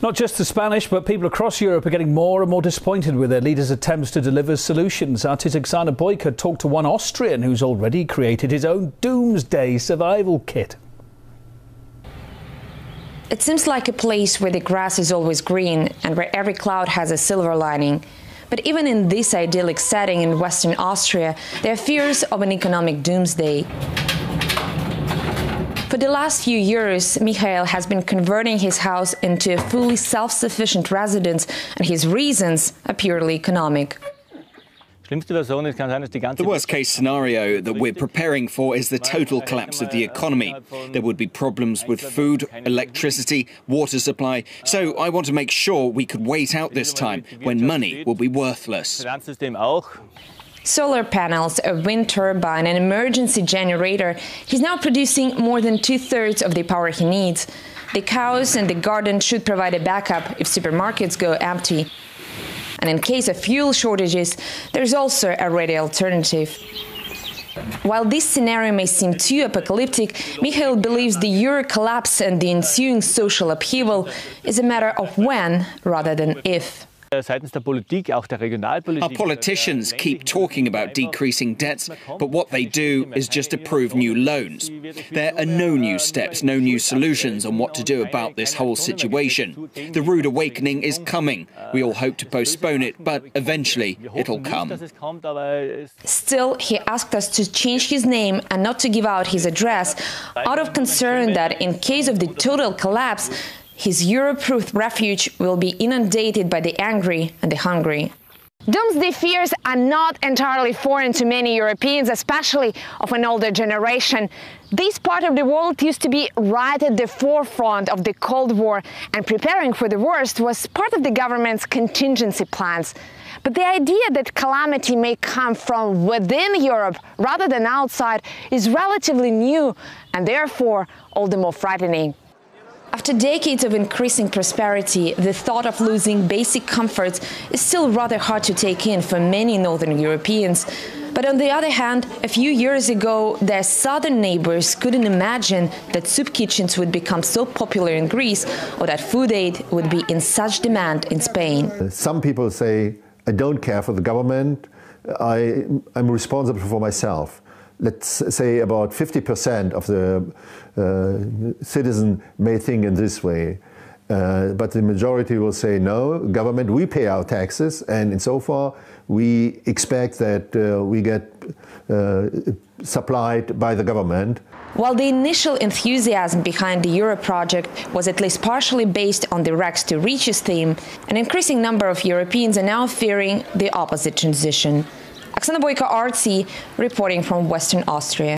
Not just the Spanish, but people across Europe are getting more and more disappointed with their leaders' attempts to deliver solutions. Artist Oksana Boyko talked to one Austrian who's already created his own doomsday survival kit. It seems like a place where the grass is always green and where every cloud has a silver lining. But even in this idyllic setting in Western Austria, there are fears of an economic doomsday. For the last few years, Michael has been converting his house into a fully self-sufficient residence, and his reasons are purely economic. The worst-case scenario that we're preparing for is the total collapse of the economy. There would be problems with food, electricity, water supply. So I want to make sure we could wait out this time when money will be worthless. Solar panels, a wind turbine, an emergency generator. He's now producing more than 2/3 of the power he needs. The cows and the garden should provide a backup if supermarkets go empty. And in case of fuel shortages, there's also a ready alternative. While this scenario may seem too apocalyptic, Michael believes the euro collapse and the ensuing social upheaval is a matter of when rather than if. Our politicians keep talking about decreasing debts, but what they do is just approve new loans. There are no new steps, no new solutions on what to do about this whole situation. The rude awakening is coming. We all hope to postpone it, but eventually it'll come. Still, he asked us to change his name and not to give out his address, out of concern that in case of the total collapse, his Euro-proof refuge will be inundated by the angry and the hungry. Doomsday fears are not entirely foreign to many Europeans, especially of an older generation. This part of the world used to be right at the forefront of the Cold War, and preparing for the worst was part of the government's contingency plans. But the idea that calamity may come from within Europe rather than outside is relatively new and therefore all the more frightening. After decades of increasing prosperity, the thought of losing basic comforts is still rather hard to take in for many Northern Europeans. But on the other hand, a few years ago, their southern neighbors couldn't imagine that soup kitchens would become so popular in Greece or that food aid would be in such demand in Spain. Some people say, I don't care for the government, I'm responsible for myself. Let's say about 50% of the citizens may think in this way, but the majority will say no, government, we pay our taxes, and insofar we expect that we get supplied by the government. While the initial enthusiasm behind the Euro project was at least partially based on the rags to riches theme, an increasing number of Europeans are now fearing the opposite transition. Oksana Boyko, RT, reporting from Western Austria.